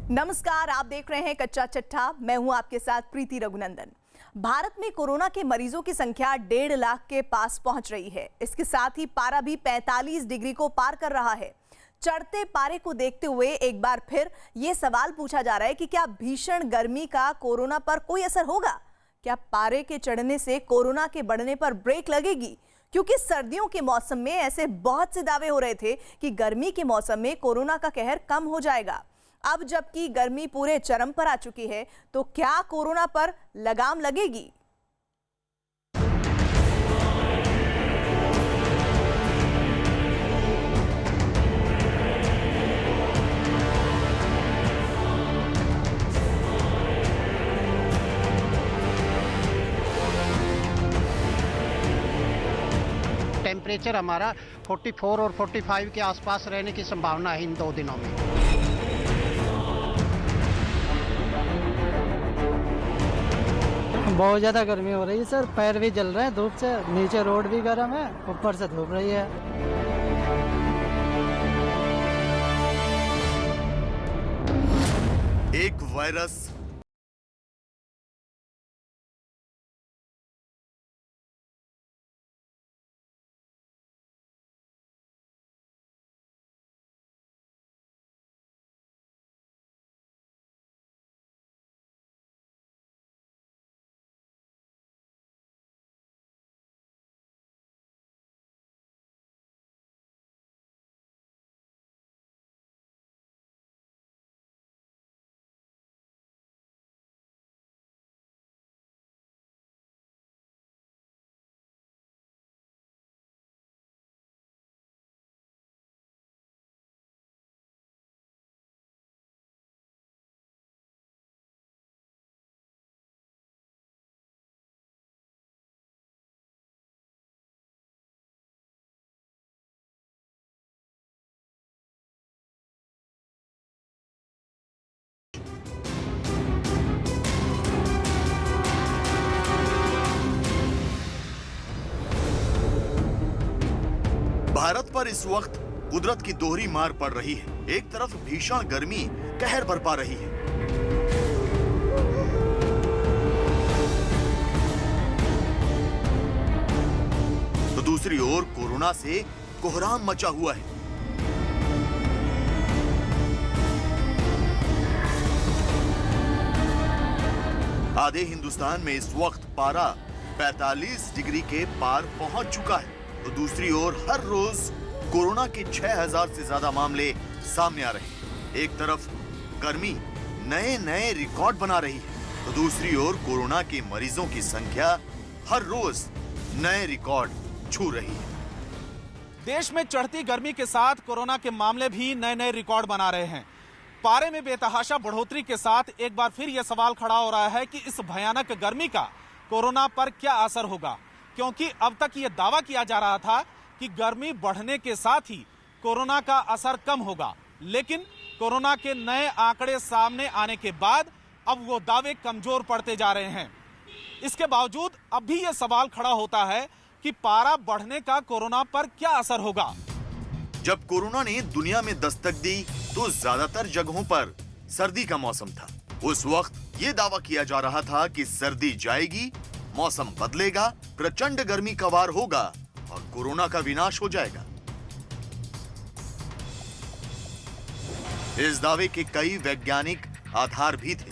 नमस्कार, आप देख रहे हैं कच्चा चिट्ठा। मैं हूं आपके साथ प्रीति रघुनंदन। भारत में कोरोना के मरीजों की संख्या 1.5 लाख के पास पहुंच रही है। इसके साथ ही पारा भी 45 डिग्री को पार कर रहा है। चढ़ते पारे को देखते हुए एक बार फिर ये सवाल पूछा जा रहा है कि क्या भीषण गर्मी का कोरोना पर कोई असर होगा? क्या पारे के चढ़ने से कोरोना के बढ़ने पर ब्रेक लगेगी? क्योंकि सर्दियों के मौसम में ऐसे बहुत से दावे हो रहे थे कि गर्मी के मौसम में कोरोना का कहर कम हो जाएगा। अब जबकि गर्मी पूरे चरम पर आ चुकी है, तो क्या कोरोना पर लगाम लगेगी? टेम्परेचर हमारा 44 और 45 के आसपास रहने की संभावना है इन 2 दिनों में। बहुत ज़्यादा गर्मी हो रही है सर, पैर भी जल रहे हैं धूप से, नीचे रोड भी गर्म है, ऊपर से धूप रही है। एक वायरस भारत पर इस वक्त कुदरत की दोहरी मार पड़ रही है। एक तरफ भीषण गर्मी कहर बरपा रही है, तो दूसरी ओर कोरोना से कोहराम मचा हुआ है। आधे हिंदुस्तान में इस वक्त पारा 45 डिग्री के पार पहुंच चुका है, तो दूसरी ओर हर रोज कोरोना के 6000 से ज्यादा मामले सामने आ रहे हैं। एक तरफ गर्मी नए रिकॉर्ड बना रही है, तो दूसरी ओर कोरोना के मरीजों की संख्या हर रोज नए रिकॉर्ड छू रही है। देश में चढ़ती गर्मी के साथ कोरोना के मामले भी नए रिकॉर्ड बना रहे हैं। पारे में बेतहाशा बढ़ोतरी के साथ एक बार फिर यह सवाल खड़ा हो रहा है कि इस भयानक गर्मी का कोरोना पर क्या असर होगा, क्योंकि अब तक ये दावा किया जा रहा था कि गर्मी बढ़ने के साथ ही कोरोना का असर कम होगा, लेकिन कोरोना के नए आंकड़े सामने आने के बाद अब वो दावे कमजोर पड़ते जा रहे हैं। इसके बावजूद अब भी ये सवाल खड़ा होता है कि पारा बढ़ने का कोरोना पर क्या असर होगा। जब कोरोना ने दुनिया में दस्तक दी तो ज्यादातर जगहों पर सर्दी का मौसम था। उस वक्त ये दावा किया जा रहा था कि सर्दी जाएगी, मौसम बदलेगा, प्रचंड गर्मी का वार होगा और कोरोना का विनाश हो जाएगा। इस दावे के कई वैज्ञानिक आधार भी थे।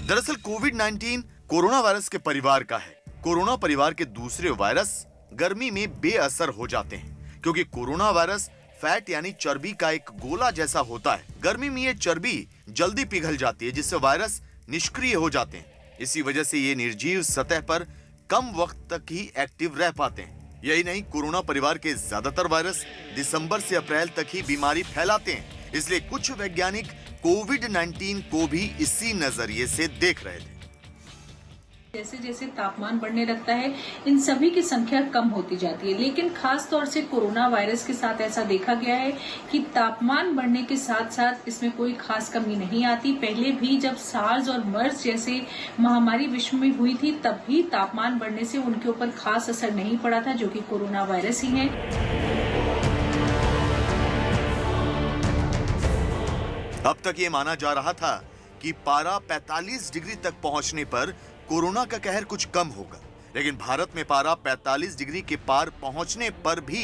दरअसल कोविड-19 कोरोना वायरस के परिवार का है। कोरोना परिवार के दूसरे वायरस गर्मी में बेअसर हो जाते हैं, क्योंकि कोरोना वायरस फैट यानी चर्बी का एक गोला जैसा होता है। गर्मी में ये चर्बी जल्दी पिघल जाती है, जिससे वायरस निष्क्रिय हो जाते हैं। इसी वजह से ये निर्जीव सतह पर कम वक्त तक ही एक्टिव रह पाते हैं। यही नहीं, कोरोना परिवार के ज्यादातर वायरस दिसंबर से अप्रैल तक ही बीमारी फैलाते हैं। इसलिए कुछ वैज्ञानिक कोविड-19 को भी इसी नजरिए से देख रहे थे। जैसे जैसे तापमान बढ़ने लगता है, इन सभी की संख्या कम होती जाती है, लेकिन खास तौर से कोरोना वायरस के साथ ऐसा देखा गया है कि तापमान बढ़ने के साथ साथ इसमें कोई खास कमी नहीं आती। पहले भी जब सार्स और मर्स जैसे महामारी विश्व में हुई थी, तब भी तापमान बढ़ने से उनके ऊपर खास असर नहीं पड़ा था, जो कि कोरोना वायरस ही है। अब तक ये माना जा रहा था कि पारा 45 डिग्री तक पहुंचने पर कोरोना का कहर कुछ कम होगा, लेकिन भारत में पारा 45 डिग्री के पार पहुंचने पर भी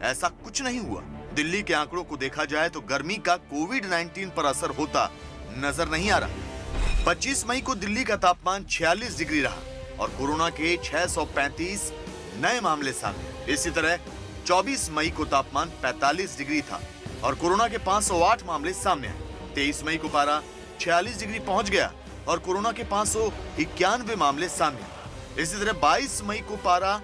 ऐसा कुछ नहीं हुआ। दिल्ली के आंकड़ों को देखा जाए तो गर्मी का कोविड-19 पर असर होता नजर नहीं आ रहा। 25 मई को दिल्ली का तापमान 46 डिग्री रहा और कोरोना के 635 नए मामले सामने। इसी तरह 24 मई को तापमान 45 डिग्री था और कोरोना के 508 मामले सामने आए। 23 मई को पारा 46 डिग्री पहुंच गया और कोरोना के 591 मामले सामने आए। इसी तरह 22 मई को पारा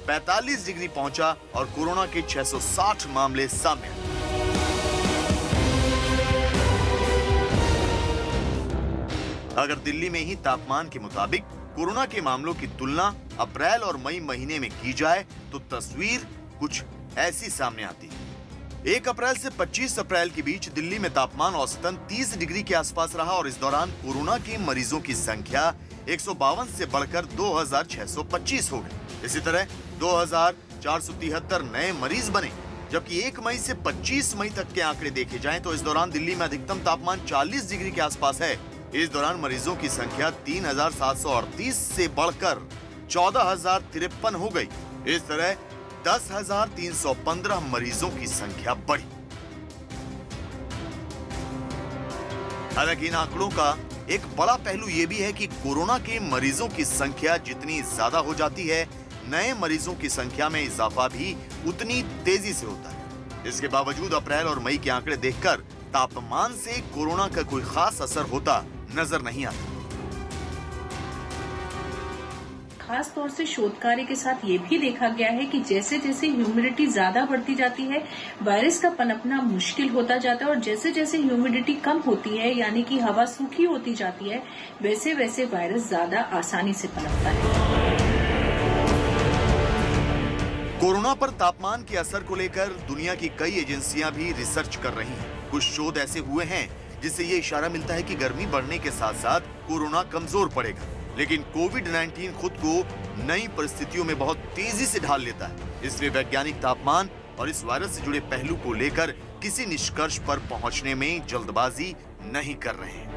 45 डिग्री पहुंचा और कोरोना के 660 मामले सामने आए। अगर दिल्ली में ही तापमान के मुताबिक कोरोना के मामलों की तुलना अप्रैल और मई महीने में की जाए तो तस्वीर कुछ ऐसी सामने आती है। 1 अप्रैल से 25 अप्रैल के बीच दिल्ली में तापमान औसतन 30 डिग्री के आसपास रहा और इस दौरान कोरोना के मरीजों की संख्या 152 से बढ़कर 2625 हो गई। इसी तरह 2473 नए मरीज बने, जबकि 1 मई से 25 मई तक के आंकड़े देखे जाएं तो इस दौरान दिल्ली में अधिकतम तापमान 40 डिग्री के आसपास है। इस दौरान मरीजों की संख्या 3738 से बढ़कर 14053 हो गई। इस तरह 10,315 मरीजों की संख्या बढ़ी। हालांकि इन आंकड़ों का एक बड़ा पहलू यह भी है कि कोरोना के मरीजों की संख्या जितनी ज्यादा हो जाती है, नए मरीजों की संख्या में इजाफा भी उतनी तेजी से होता है। इसके बावजूद अप्रैल और मई के आंकड़े देखकर तापमान से कोरोना का कोई खास असर होता नजर नहीं आता। खास तौर से शोध कार्य के साथ ये भी देखा गया है कि जैसे जैसे ह्यूमिडिटी ज्यादा बढ़ती जाती है, वायरस का पनपना मुश्किल होता जाता है और जैसे जैसे ह्यूमिडिटी कम होती है, यानी कि हवा सूखी होती जाती है, वैसे वैसे वायरस ज्यादा आसानी से पनपता है। कोरोना पर तापमान के असर को लेकर दुनिया की कई एजेंसियां भी रिसर्च कर रही हैं। कुछ शोध ऐसे हुए हैं जिससे ये इशारा मिलता है कि गर्मी बढ़ने के साथ साथ कोरोना कमजोर पड़ेगा, लेकिन कोविड-19 खुद को नई परिस्थितियों में बहुत तेजी से ढाल लेता है। इसलिए वैज्ञानिक तापमान और इस वायरस से जुड़े पहलू को लेकर किसी निष्कर्ष पर पहुंचने में जल्दबाजी नहीं कर रहे हैं।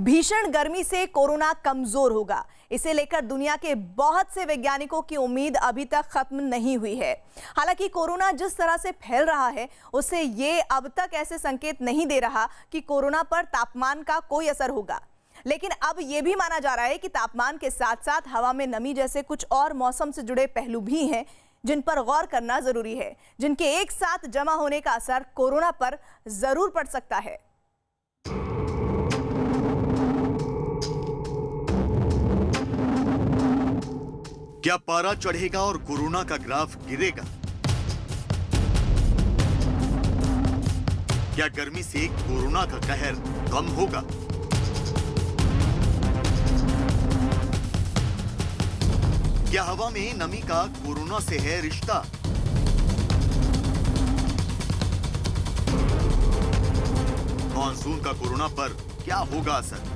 भीषण गर्मी से कोरोना कमजोर होगा, इसे लेकर दुनिया के बहुत से वैज्ञानिकों की उम्मीद अभी तक खत्म नहीं हुई है। हालांकि कोरोना जिस तरह से फैल रहा है, उससे ये अब तक ऐसे संकेत नहीं दे रहा कि कोरोना पर तापमान का कोई असर होगा। लेकिन अब यह भी माना जा रहा है कि तापमान के साथ साथ हवा में नमी जैसे कुछ और मौसम से जुड़े पहलू भी हैं जिन पर गौर करना जरूरी है, जिनके एक साथ जमा होने का असर कोरोना पर जरूर पड़ सकता है। क्या पारा चढ़ेगा और कोरोना का ग्राफ गिरेगा? क्या गर्मी से कोरोना का कहर कम होगा? क्या हवा में नमी का कोरोना से है रिश्ता? मॉनसून का कोरोना पर क्या होगा असर?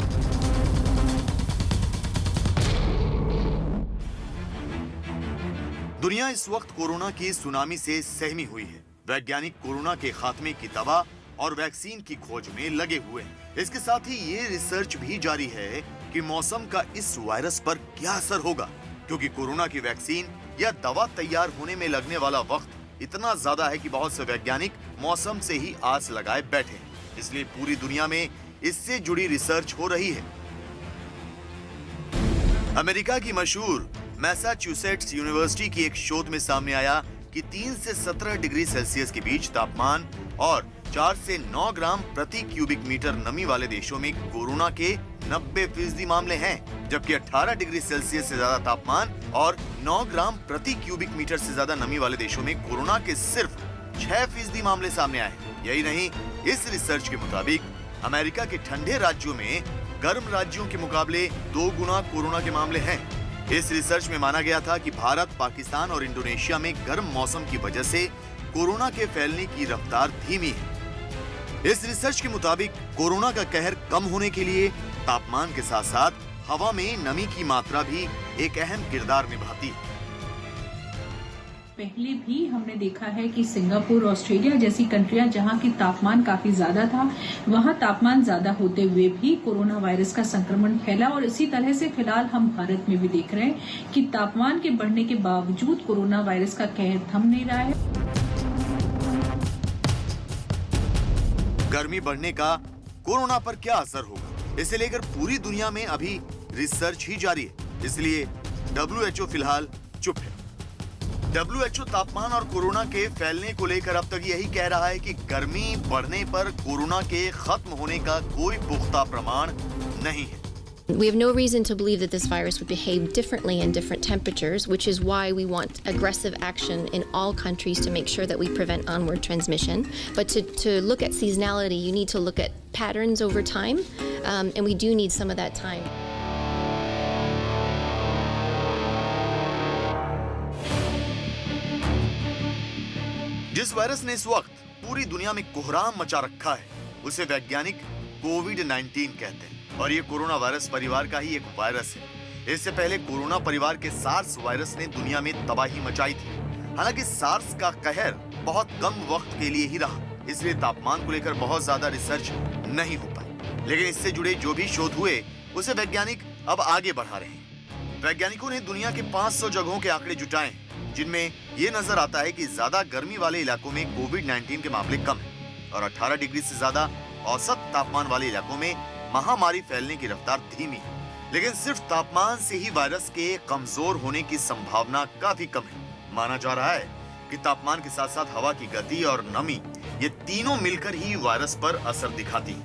दुनिया इस वक्त कोरोना की सुनामी से सहमी हुई है। वैज्ञानिक कोरोना के खात्मे की दवा और वैक्सीन की खोज में लगे हुए हैं। इसके साथ ही ये रिसर्च भी जारी है कि मौसम का इस वायरस पर क्या असर होगा, क्योंकि कोरोना की वैक्सीन या दवा तैयार होने में लगने वाला वक्त इतना ज्यादा है कि बहुत से वैज्ञानिक मौसम से ही आस लगाए बैठे हैं। इसलिए पूरी दुनिया में इससे जुड़ी रिसर्च हो रही है। अमेरिका की मशहूर मैसाचुसेट्स यूनिवर्सिटी की एक शोध में सामने आया कि 3 से 17 डिग्री सेल्सियस के बीच तापमान और 4 से 9 ग्राम प्रति क्यूबिक मीटर नमी वाले देशों में कोरोना के 90% मामले हैं, जबकि 18 डिग्री सेल्सियस से ज्यादा तापमान और 9 ग्राम प्रति क्यूबिक मीटर से ज्यादा नमी वाले देशों में कोरोना के सिर्फ 6% मामले सामने आए। यही नहीं, इस रिसर्च के मुताबिक अमेरिका के ठंडे राज्यों में गर्म राज्यों के मुकाबले 2 गुना कोरोना के मामले हैं। इस रिसर्च में माना गया था कि भारत, पाकिस्तान और इंडोनेशिया में गर्म मौसम की वजह से कोरोना के फैलने की रफ्तार धीमी है। इस रिसर्च के मुताबिक कोरोना का कहर कम होने के लिए तापमान के साथ साथ हवा में नमी की मात्रा भी एक अहम किरदार निभाती है। पहले भी हमने देखा है कि सिंगापुर, ऑस्ट्रेलिया जैसी कंट्रियां जहां की तापमान काफी ज्यादा था, वहां तापमान ज्यादा होते हुए भी कोरोना वायरस का संक्रमण फैला और इसी तरह से फिलहाल हम भारत में भी देख रहे हैं कि तापमान के बढ़ने के बावजूद कोरोना वायरस का कहर थम नहीं रहा है। गर्मी बढ़ने का कोरोना पर क्या असर होगा, इसे लेकर पूरी दुनिया में अभी रिसर्च ही जारी है, इसलिए WHO फिलहाल चुप है। WHO तापमान और कोरोना के फैलने को लेकर अब तक यही कह रहा है कि गर्मी बढ़ने पर कोरोना के खत्म होने का कोई पुख्ता प्रमाण नहीं है। We have no reason to believe that this virus would behave differently in different temperatures, which is why we want aggressive action in all countries to make sure that we prevent onward transmission. But to look at seasonality, you need to look at patterns over time, and we do need some of that time. जिस virus ने इस वक्त पूरी दुनिया में कोहराम मचा रखा है, उसे वैज्ञानिक कोविड-19 कहते हैं और ये कोरोना वायरस परिवार का ही एक वायरस है। इससे पहले कोरोना परिवार के सार्स वायरस ने दुनिया में तबाही मचाई थी। हालांकि सार्स का कहर बहुत कम वक्त के लिए ही रहा, इसलिए तापमान को लेकर बहुत ज्यादा रिसर्च नहीं हो पाई। लेकिन इससे जुड़े जो भी शोध हुए उसे वैज्ञानिक अब आगे बढ़ा रहे हैं। वैज्ञानिकों ने दुनिया के 500 जगहों के आंकड़े जुटाए, जिनमें ये नजर आता है कि ज्यादा गर्मी वाले इलाकों में कोविड-19 के मामले कम हैं और 18 डिग्री से ज्यादा औसत तापमान वाले इलाकों में महामारी फैलने की रफ्तार धीमी है। लेकिन सिर्फ तापमान से ही वायरस के कमजोर होने की संभावना काफी कम है। माना जा रहा है कि तापमान के साथ साथ हवा की गति और नमी, ये तीनों मिलकर ही वायरस पर असर दिखाती है।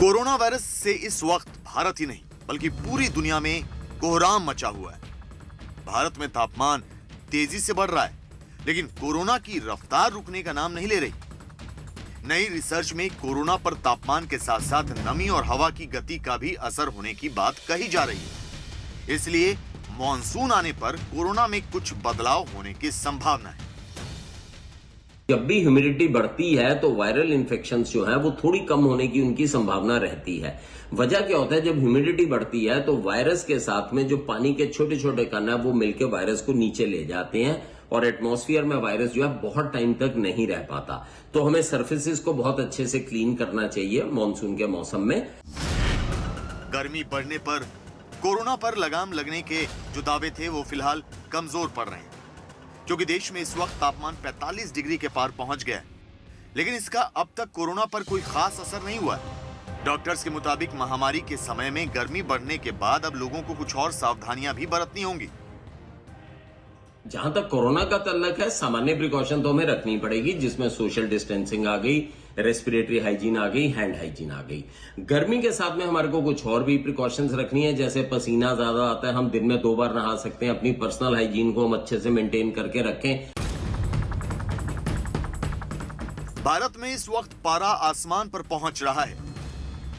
कोरोना वायरस से इस वक्त भारत ही नहीं बल्कि पूरी दुनिया में कोहराम मचा हुआ है। भारत में तापमान तेजी से बढ़ रहा है, लेकिन कोरोना की रफ्तार रुकने का नाम नहीं ले रही। नई रिसर्च में कोरोना पर तापमान के साथ साथ नमी और हवा की गति का भी असर होने की बात कही जा रही है। इसलिए मॉनसून आने पर कोरोना में कुछ बदलाव होने की संभावना है। जब भी ह्यूमिडिटी बढ़ती है तो वायरल इन्फेक्शंस जो है वो थोड़ी कम होने की उनकी संभावना रहती है। वजह क्या होता है, जब ह्यूमिडिटी बढ़ती है तो वायरस के साथ में जो पानी के छोटे छोटे कण है वो मिलकर वायरस को नीचे ले जाते हैं और एटमॉस्फेयर में वायरस जो है बहुत टाइम तक नहीं रह पाता। तो हमें सरफेसेस को बहुत अच्छे से क्लीन करना चाहिए मॉनसून के मौसम में। गर्मी बढ़ने पर कोरोना पर लगाम लगने के जो दावे थे वो फिलहाल कमजोर पड़ रहे हैं, क्योंकि देश में इस वक्त तापमान 45 डिग्री के पार पहुंच गया है। लेकिन इसका अब तक कोरोना पर कोई खास असर नहीं हुआ है। डॉक्टर्स के मुताबिक महामारी के समय में गर्मी बढ़ने के बाद अब लोगों को कुछ और सावधानियां भी बरतनी होंगी। जहां तक कोरोना का तल्लक है, सामान्य प्रिकॉशन तो हमें रखनी पड़ेगी, जिसमें सोशल डिस्टेंसिंग आ गई, रेस्पिरेटरी हाइजीन आ गई, हैंड हाइजीन आ गई। गर्मी के साथ में हमारे को कुछ और भी प्रिकॉशंस रखनी है, जैसे पसीना ज्यादा आता है, हम दिन में 2 बार नहा सकते हैं। अपनी पर्सनल हाइजीन को हम अच्छे से मेंटेन करके रखें। भारत में इस वक्त पारा आसमान पर पहुंच रहा है।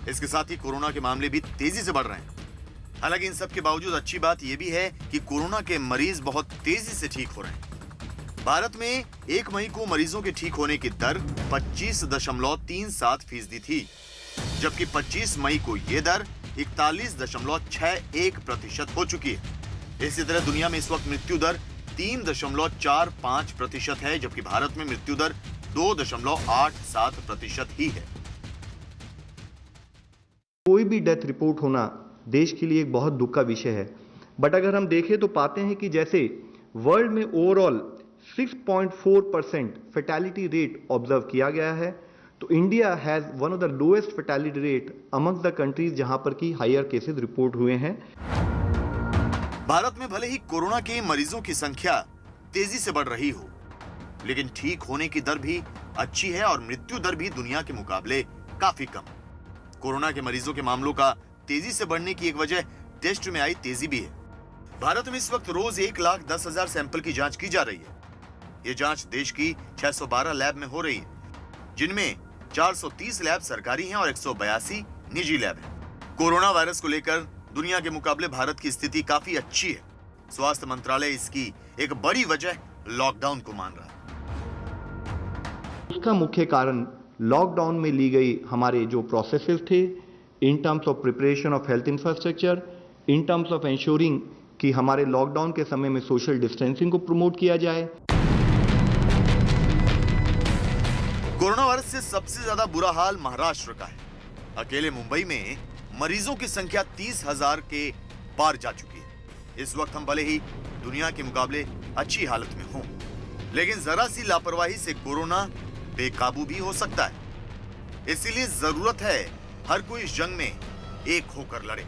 इसके साथ ही कोरोना के मामले भी तेजी से बढ़ रहे हैं। हालांकि इन सब के बावजूद अच्छी बात यह भी है कि कोरोना के मरीज बहुत तेजी से ठीक हो रहे हैं। भारत में 1 मई को मरीजों के ठीक होने की दर 25.37% थी, जबकि 25 मई को यह दर 41.61% हो चुकी है। इसी तरह दुनिया में इस वक्त मृत्यु दर 3.45% है, जबकि भारत में मृत्यु दर 2.87% ही है। कोई भी डेथ रिपोर्ट होना देश के लिए एक बहुत दुख का विषय है। बट अगर हम देखें तो पाते हैं कि जैसे वर्ल्ड में ओवरऑल 6.4% फैटेलिटी रेट ऑब्जर्व किया गया है, तो India has one of the lowest fatality rate among the countries जहां पर की हायर केसेस रिपोर्ट हुए हैं। भारत में भले ही कोरोना के मरीजों की संख्या तेजी से बढ़ रही हो, लेकिन ठीक होने की दर भी अच्छी है और मृत्यु दर भी दुनिया के मुकाबले काफी कम। कोरोना के मरीजों के मामलों का तेजी से बढ़ने की एक वजह टेस्ट में आई तेजी भी है। भारत में इस वक्त रोज 1,10,000 सैंपल की जांच की जा रही है। ये जांच देश की 612 लैब में हो रही है, जिनमें 430 लैब सरकारी हैं और 182 निजी लैब हैं। कोरोना वायरस को लेकर दुनिया के मुकाबले भारत की स्थिति काफी अच्छी है। स्वास्थ्य मंत्रालय इसकी एक बड़ी वजह लॉकडाउन को मान रहा है। उसका मुख्य कारण लॉकडाउन में ली गई हमारे जो प्रोसेसेस थे in terms of preparation of health infrastructure, in terms of ensuring कि हमारे लॉकडाउन के समय में सोशल डिस्टेंसिंग को प्रमोट किया जाए। कोरोना वायरस से सबसे ज्यादा बुरा हाल महाराष्ट्र का है। अकेले मुंबई में मरीजों की संख्या 30,000 के पार जा चुकी है। इस वक्त हम भले ही दुनिया के मुकाबले अच्छी हालत में हों, लेकिन जरा सी लापरवाही से कोरोना बेकाबू भी हो सकता है। इसीलिए जरूरत है हर कोई इस जंग में एक होकर लड़े।